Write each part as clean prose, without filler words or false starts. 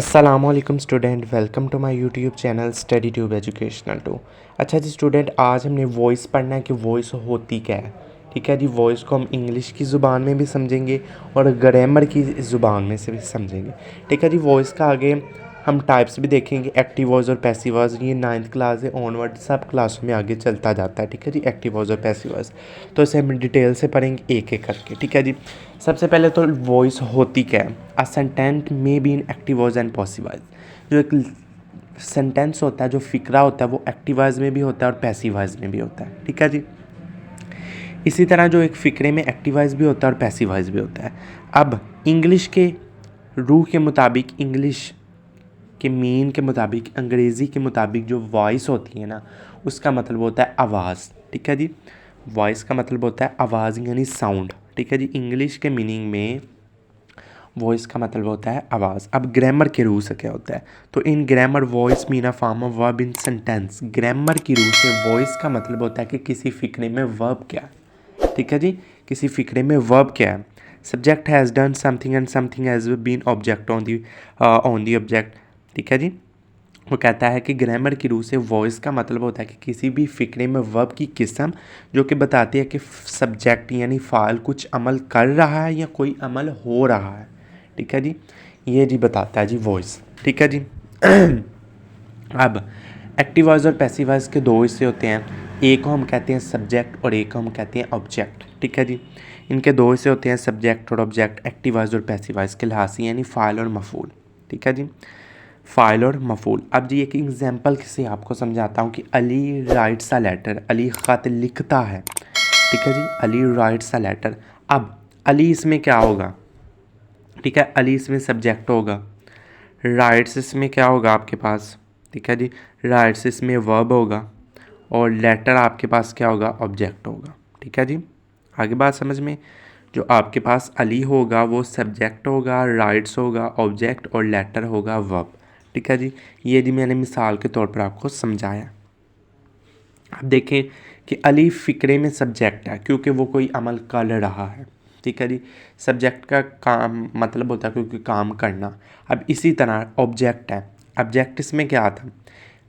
अस्सलामुअलैकुम student, welcome to my YouTube channel study tube educational two. अच्छा जी student, आज हमने वॉइस पढ़ना है कि वॉइस होती क्या है। ठीक है जी, वॉइस को हम इंग्लिश की ज़ुबान में भी समझेंगे और ग्रामर की ज़ुबान में से भी समझेंगे। ठीक है जी, वॉइस का आगे हम टाइप्स भी देखेंगे, एक्टिव वॉइस और पैसिव वॉइस। ये 9th क्लास से ऑनवर्ड सब क्लासों में आगे चलता जाता है। ठीक है जी, एक्टिव वॉइस और पैसिव वॉइस, तो इसे हम डिटेल से पढ़ेंगे एक एक करके। ठीक है जी, सबसे पहले तो वॉइस होती क्या है। अ सेंटेंस में be in active voice and passive voice. जो एक सेंटेंस होता है, जो फिक्रा होता है, वो एक्टिव वॉइस में भी होता है और पैसिव वॉइस में भी होता है। ठीक है जी, इसी तरह जो एक फ़िक्रे में एक्टिव वॉइस भी होता है और पैसिव वॉइस भी होता है। अब इंग्लिश के रूह के मुताबिक, इंग्लिश के मीन के मुताबिक, अंग्रेज़ी के मुताबिक जो वॉइस होती है ना, उसका मतलब होता है आवाज़। ठीक है जी, वॉइस का मतलब होता है आवाज़ यानी साउंड। ठीक है जी, इंग्लिश के मीनिंग में वॉइस का मतलब होता है आवाज़। अब ग्रामर के रूल से क्या होता है, तो इन grammar voice mean a form of verb in sentence. Grammar की रूल से वॉइस का मतलब होता है कि किसी फ़िक्रे में वर्ब क्या है। ठीक है जी, किसी फ़िक्रे में वर्ब क्या है। Subject has done something and something has been object on the object. ठीक है जी, वो कहता है कि ग्रामर की रूह से वॉइस का मतलब होता है कि किसी भी फ़िक्रे में वर्ब की किस्म जो कि बताती है कि सब्जेक्ट यानी फ़ाइल कुछ अमल कर रहा है या कोई अमल हो रहा है। ठीक है जी, ये जी बताता है जी वॉइस। ठीक है जी। अब एक्टिव वॉइस और पैसिव वॉइस के दो हिस्से होते हैं, एक को हम कहते हैं सब्जेक्ट और एक को हम कहते हैं ऑब्जेक्ट। ठीक है जी, इनके दो हिस्से होते हैं, सब्जेक्ट और ऑब्जेक्ट, एक्टिव वॉइस और पैसिव वॉइस के लिहाज से, यानी फ़ाइल और मफूल। ठीक है जी, फ़ाइल और मफूल। अब जी एक एग्जांपल से आपको समझाता हूँ कि Ali writes a letter, Ali ख़त लिखता है। ठीक है जी, अली राइट्स अ लेटर। अब अली इसमें क्या होगा, ठीक है, अली इसमें सब्जेक्ट होगा, राइट्स इसमें क्या होगा आपके पास, ठीक है जी, राइट्स इसमें वर्ब होगा और लेटर आपके पास क्या होगा, ऑब्जेक्ट होगा। ठीक है जी, आगे बात समझ में। जो आपके पास अली होगा वो सब्जेक्ट होगा, राइट्स होगा ऑब्जेक्ट और लेटर होगा वर्ब। ठीक है जी, ये जी मैंने मिसाल के तौर पर आपको समझाया। अब देखें कि अली फ़िक्रे में सब्जेक्ट है क्योंकि वो कोई अमल कर रहा है। ठीक है जी, सब्जेक्ट का काम मतलब होता है क्योंकि काम करना। अब इसी तरह ऑब्जेक्ट है, ऑब्जेक्ट इसमें क्या आता है,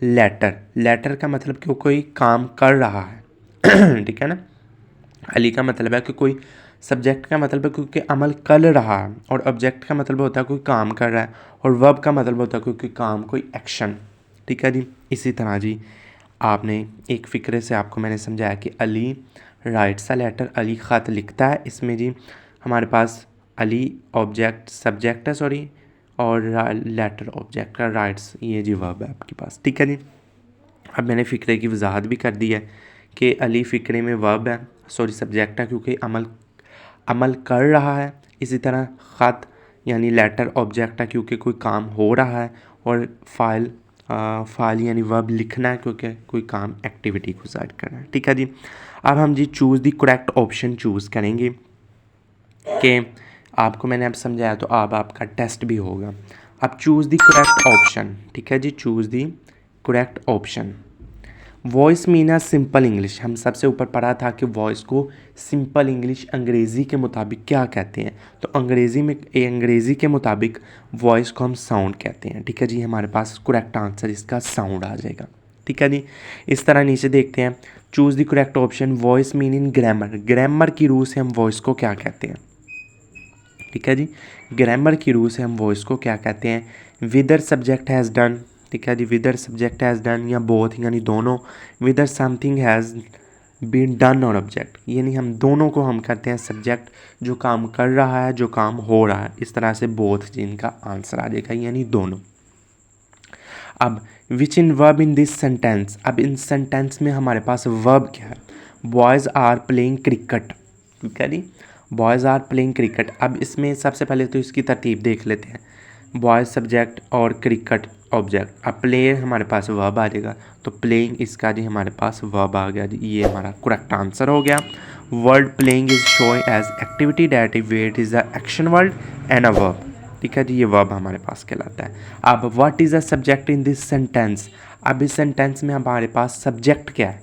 लेटर। लेटर का मतलब कि वो कोई काम कर रहा है। ठीक है ना, अली का मतलब है कि कोई, सब्जेक्ट का मतलब है क्योंकि अमल कर रहा है और ऑब्जेक्ट का मतलब होता है कोई काम कर रहा है और वर्ब का मतलब होता है क्योंकि काम, कोई एक्शन। ठीक है जी, इसी तरह जी आपने एक फ़िक्रे से आपको मैंने समझाया कि Ali writes a letter, Ali ख़त लिखता है। इसमें जी हमारे पास अली ऑब्जेक्ट, सब्जेक्ट है सॉरी, और लेटर ऑब्जेक्ट का, राइट्स ये जी वर्ब है आपके पास। ठीक है जी, अब मैंने फ़िक्रे की वजाहत भी कर दी है कि अली फ़िक्रे में वर्ब है, सॉरी सब्जेक्ट है क्योंकि अमल कर रहा है। इसी तरह ख़त यानी लेटर ऑब्जेक्ट है क्योंकि कोई काम हो रहा है और फ़ाइल यानी वर्ब लिखना है क्योंकि कोई काम, एक्टिविटी को ज़ाहिर करना है। ठीक है जी, अब हम जी choose the correct option choose करेंगे कि आपको मैंने अब समझाया तो अब आपका टेस्ट भी होगा। अब चूज़ दी करेक्ट ऑप्शन। ठीक है जी, choose the correct option. Voice मीना सिंपल इंग्लिश, हम सबसे ऊपर पढ़ा था कि वॉइस को सिंपल इंग्लिश अंग्रेज़ी के मुताबिक क्या कहते हैं, तो अंग्रेज़ी के मुताबिक वॉइस को हम साउंड कहते हैं। ठीक है जी, हमारे पास करेक्ट आंसर इसका साउंड आ जाएगा। ठीक है जी, इस तरह नीचे देखते हैं, choose the correct option. Voice mean in grammar, grammar की रूह से हम वॉइस को क्या कहते हैं। ठीक है जी, ग्रामर की रूह से हम वॉइस को क्या कहते हैं, विदर सब्जेक्ट हैज़ डन। ठीक है जी, विदर सब्जेक्ट हैज़ डन या बोथ यानी दोनों, विदर समथिंग हैज़ बीन डन और ऑब्जेक्ट, यानी हम दोनों को हम कहते हैं सब्जेक्ट, जो काम कर रहा है, जो काम हो रहा है। इस तरह से बोथ जिनका आंसर आ जाएगा, यानी दोनों। अब विच इन वर्ब इन दिस सेंटेंस, अब इन सेंटेंस में हमारे पास वर्ब क्या है, बॉयज़ आर प्लेइंग क्रिकेट। ठीक है जी, बॉयज़ आर प्लेइंग क्रिकेट। अब इसमें सबसे पहले तो इसकी तरतीब देख लेते हैं, बॉयज़ सब्जेक्ट और क्रिकेट ऑब्जेक्ट। अब प्ले हमारे पास वर्ब आ जाएगा, तो प्लेइंग इसका जी हमारे पास वर्ब आ गया जी, ये हमारा करेक्ट आंसर हो गया। Word playing is showing as activity that what is a action word and a verb. ठीक है जी, ये वर्ब हमारे पास कहलाता है। अब what is a subject in this sentence, अब इस सेंटेंस में हमारे पास सब्जेक्ट क्या है,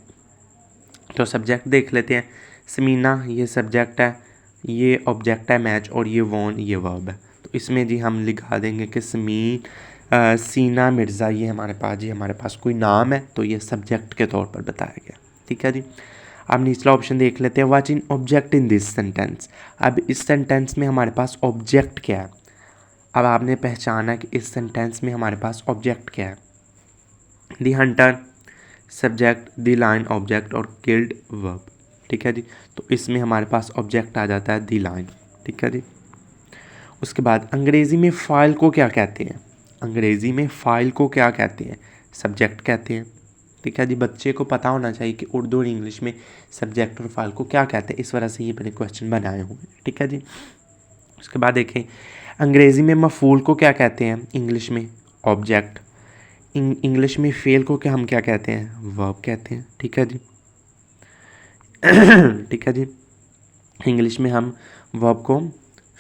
तो सब्जेक्ट देख लेते हैं। समीना ये सब्जेक्ट है, ये ऑब्जेक्ट है मैच, और ये वॉन ये वर्ब है। तो इसमें जी हम लिखा देंगे कि सीना मिर्ज़ा, ये हमारे पास जी हमारे पास कोई नाम है तो ये सब्जेक्ट के तौर पर बताया गया। ठीक है जी। अब निचला ऑप्शन देख लेते हैं, what in object in this sentence. अब इस सेंटेंस में हमारे पास ऑब्जेक्ट क्या है। अब आपने पहचाना कि इस सेंटेंस में हमारे पास ऑब्जेक्ट क्या है। The Hunter subject, the line object और किल्ड वर्ब। ठीक है जी। तो इसमें हमारे पास ऑब्जेक्ट आ जाता है द लाइन। ठीक है जी। उसके बाद अंग्रेज़ी में फ़ाइल को क्या कहते हैं। अंग्रेज़ी में फ़ाइल को क्या कहते हैं, सब्जेक्ट कहते हैं। ठीक है जी। बच्चे को पता होना चाहिए कि उर्दू और इंग्लिश में सब्जेक्ट और फाइल को क्या कहते हैं, इस वजह से ये मैंने क्वेश्चन बनाए हुए हैं। ठीक है जी। उसके बाद देखें, अंग्रेज़ी में मफ़ूल को क्या कहते हैं, इंग्लिश में ऑब्जेक्ट। इंग्लिश में फेल को क्या हम क्या कहते हैं, वर्ब कहते हैं। ठीक है जी। ठीक है जी। इंग्लिश में हम वर्ब को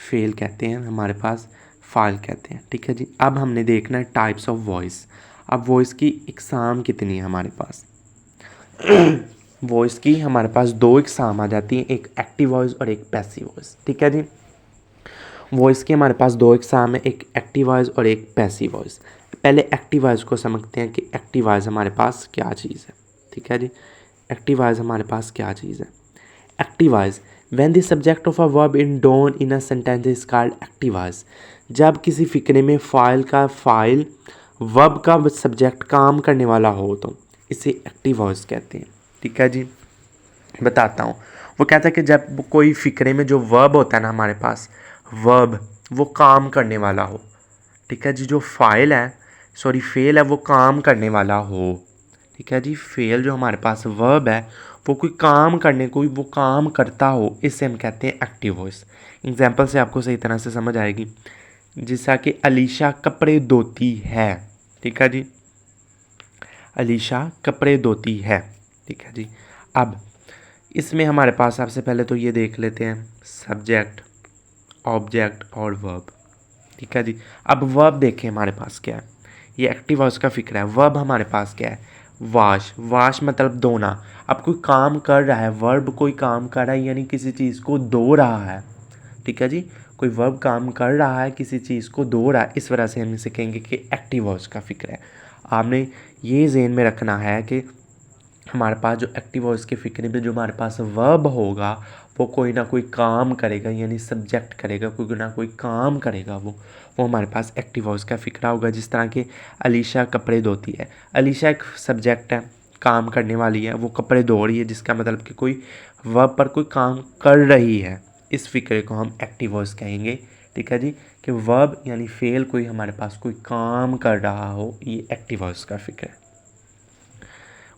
फेल कहते हैं, हमारे पास फाइल कहते हैं। ठीक है जी। अब हमने देखना है टाइप्स ऑफ वॉइस। अब वॉइस की इकसाम कितनी है हमारे पास। वॉइस की हमारे पास दो इकसाम आ जाती हैं, एक एक्टिव वॉइस और एक पैसिव वॉइस। ठीक है जी। वॉइस की हमारे पास दो इकसाम है, एक एक्टिव वॉइस और एक पैसिव वॉइस। पहले एक्टिव वॉइस को समझते हैं कि एक्टिव वॉइस हमारे पास क्या चीज़ है। ठीक है जी। एक्टिव वॉइस हमारे पास क्या चीज़ है। Active voice, when the subject of a verb in done in a sentence is called active voice. जब किसी फिक्रे में फाइल वर्ब का सब्जेक्ट काम करने वाला हो तो इसे एक्टिव वॉइस कहते हैं। ठीक है जी। बताता हूँ। वो कहता है कि जब कोई फिक्रे में जो वर्ब होता है ना हमारे पास, वर्ब वो काम करने वाला हो। ठीक है जी। जो फेल है वो काम करने वाला हो। ठीक है जी। फेल जो हमारे पास वर्ब है वो कोई वो काम करता हो, इससे हम कहते हैं एक्टिव वॉइस। एग्जाम्पल से आपको सही तरह से समझ आएगी, जैसा कि अलीशा कपड़े धोती है। ठीक है जी। अलीशा कपड़े धोती है। ठीक है जी। अब इसमें हमारे पास सबसे पहले तो ये देख लेते हैं सब्जेक्ट, ऑब्जेक्ट और वर्ब। ठीक है जी। अब वर्ब देखें हमारे पास क्या है, ये एक्टिव वॉइस का फिक्र है। वर्ब हमारे पास क्या है, वाश मतलब धोना। अब कोई काम कर रहा है, वर्ब कोई काम कर रहा है यानी किसी चीज़ को धो रहा है। ठीक है जी। कोई वर्ब काम कर रहा है, किसी चीज़ को धो रहा है, इस वजह से हम इसे कहेंगे कि एक्टिव वॉइस का फिक्र है। आपने ये ज़हन में रखना है कि हमारे पास जो एक्टिव वॉइस के फिक्रे में जो हमारे पास वर्ब होगा वो कोई ना कोई काम करेगा, यानी सब्जेक्ट करेगा, कोई ना कोई काम करेगा, वो हमारे पास एक्टिव वॉइस का फिक्रा होगा। जिस तरह के अलीशा कपड़े धोती है, अलीशा एक सब्जेक्ट है, काम करने वाली है, वो कपड़े धो रही है, जिसका मतलब कि कोई वर्ब पर कोई काम कर रही है। इस फिक्रे को हम एक्टिव वॉइस कहेंगे। ठीक है जी। कि वर्ब यानी फेल कोई हमारे पास कोई काम कर रहा हो, ये एक्टिव वॉइस का फिक्र है।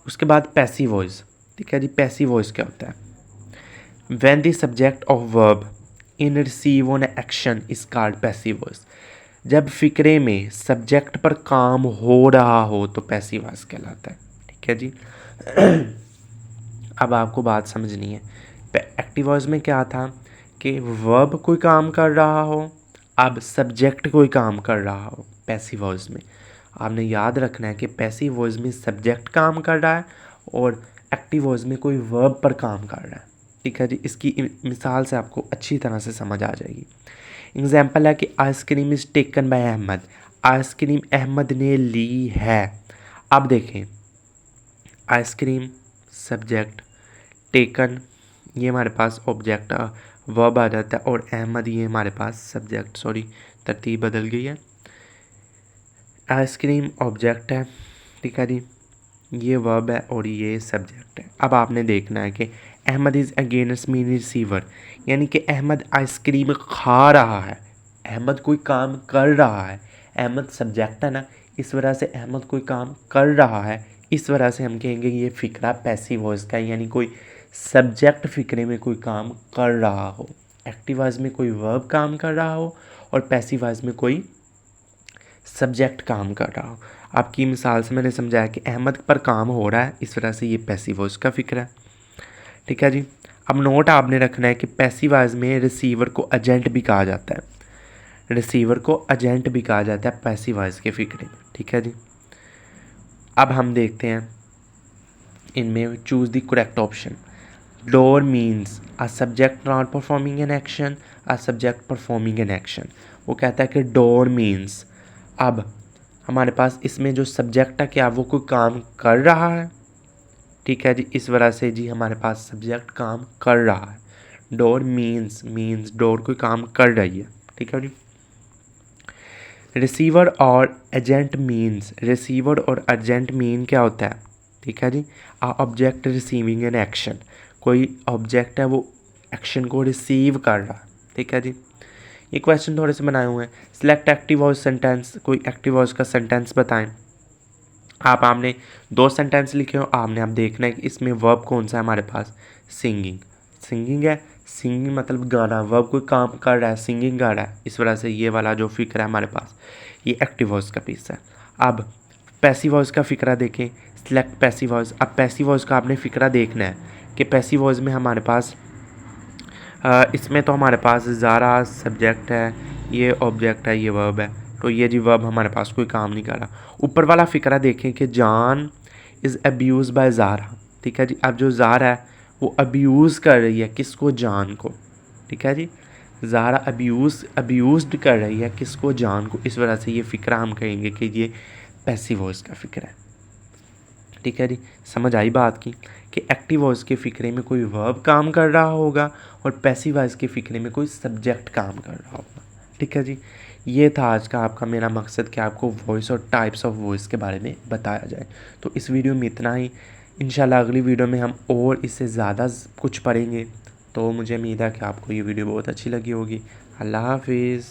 उसके बाद पैसिव वॉइस। ठीक है जी। पैसिव वॉइस क्या होता है, when the subject of verb in receive on action is called passive voice. जब फिक्रे में सब्जेक्ट पर काम हो रहा हो तो पैसिव वॉइस कहलाता है। ठीक है जी। अब आपको बात समझनी है, एक्टिव वॉइस में क्या था कि वर्ब कोई काम कर रहा हो, अब सब्जेक्ट कोई काम कर रहा हो। पैसिव वॉइस में आपने याद रखना है कि पैसिव वॉइस में सब्जेक्ट काम कर रहा है और एक्टिव वॉइस में कोई वर्ब पर काम कर रहा है। ठीक है जी। इसकी मिसाल से आपको अच्छी तरह से समझ आ जाएगी। एग्जाम्पल है कि ice cream is taken by Ahmed. Ice cream Ahmed ने ली है। अब देखें, आइसक्रीम सब्जेक्ट, टेकन ये हमारे पास ऑब्जेक्ट वर्ब आ जाता है और अहमद ये हमारे पास सब्जेक्ट, सॉरी तरतीब बदल गई है। आइसक्रीम ऑब्जेक्ट है। ठीक है जी। ये वर्ब है और ये सब्जेक्ट है। अब आपने देखना है कि Ahmed is against me receiver, यानी कि अहमद आइसक्रीम खा रहा है, अहमद कोई काम कर रहा है। अहमद सब्जेक्ट है ना, इस वजह से अहमद कोई काम कर रहा है, इस वजह से हम कहेंगे ये फ़िक्रा पैसिव वॉइस का है, यानी कोई सब्जेक्ट फ़िक्रे में कोई काम कर रहा हो। एक्टिव वॉइस में कोई वर्ब काम कर रहा हो और पैसिव वॉइस में कोई सब्जेक्ट काम कर रहा हो। आपकी मिसाल से मैंने समझाया कि अहमद पर काम हो रहा है, इस वजह से ये पैसिव वॉइस का फिक्र है। ठीक है जी। अब नोट आपने रखना है कि पैसिव वॉइस में रिसीवर को एजेंट भी कहा जाता है, रिसीवर को एजेंट भी कहा जाता है पैसिव वॉइस के फिक्रे में। ठीक है जी। अब हम देखते हैं इनमें choose the correct option. Door means a subject not performing an action, a subject performing an action. वो कहता है कि डोर मीन्स, अब हमारे पास इसमें जो सब्जेक्ट है क्या वो कोई काम कर रहा है, ठीक है जी। इस वजह से जी हमारे पास सब्जेक्ट काम कर रहा है। डोर मीन्स डोर कोई काम कर रही है, ठीक है जी। रिसीवर और एजेंट मीन्स, रिसीवर और एजेंट मीन क्या होता है, ठीक है जी। ऑब्जेक्ट रिसीविंग एन एक्शन, कोई ऑब्जेक्ट है वो एक्शन को रिसीव कर रहा है, ठीक है जी। ये क्वेश्चन थोड़े से बनाए हुए हैं। सिलेक्ट एक्टिव वॉइस सेंटेंस, कोई एक्टिव वॉइस का सेंटेंस बताएं। आपने 2 सेंटेंस लिखे हो, आपने आप देखना है कि इसमें वर्ब कौन सा है हमारे पास। सिंगिंग, सिंगिंग है, सिंगिंग मतलब गाना, वर्ब कोई काम कर रहा है, सिंगिंग कर रहा है, इस वजह से ये वाला जो फिक्र है हमारे पास ये एक्टिव वॉइस का पीस है। अब पैसिव वॉइस का फिक्रा देखें। Select passive voice. अब पैसिव वॉइस का आपने फिक्रा देखना है कि पैसिव वॉइस में हमारे पास इसमें तो हमारे पास ज़ारा सब्जेक्ट है, ये ऑब्जेक्ट है, ये वर्ब है, तो ये जी वर्ब हमारे पास कोई काम नहीं कर रहा। ऊपर वाला फिक्रा देखें कि जान इज़ अब्यूज़ बाय ज़ारा, ठीक है जी। अब जो ज़ारा है वो अब्यूज़ कर रही है किसको, जान को, ठीक है जी। ज़ारा अब्यूज़ड कर रही है किसको, जान को, इस वजह से ये फ़िक्रा हम कहेंगे कि ये पैसिव वॉइस का फ़िक्रा है, ठीक है जी। समझ आई बात की कि एक्टिव वॉइस के फ़िक्रे में कोई वर्ब काम कर रहा होगा और पैसिव वॉइस के फ़िक्रे में कोई सब्जेक्ट काम कर रहा होगा, ठीक है जी। ये था आज का आपका मेरा मकसद कि आपको वॉइस और टाइप्स ऑफ वॉइस के बारे में बताया जाए। तो इस वीडियो में इतना ही। इंशाल्लाह अगली वीडियो में हम और इससे ज़्यादा कुछ पढ़ेंगे। तो मुझे उम्मीद है कि आपको ये वीडियो बहुत अच्छी लगी होगी। अल्लाह हाफिज़।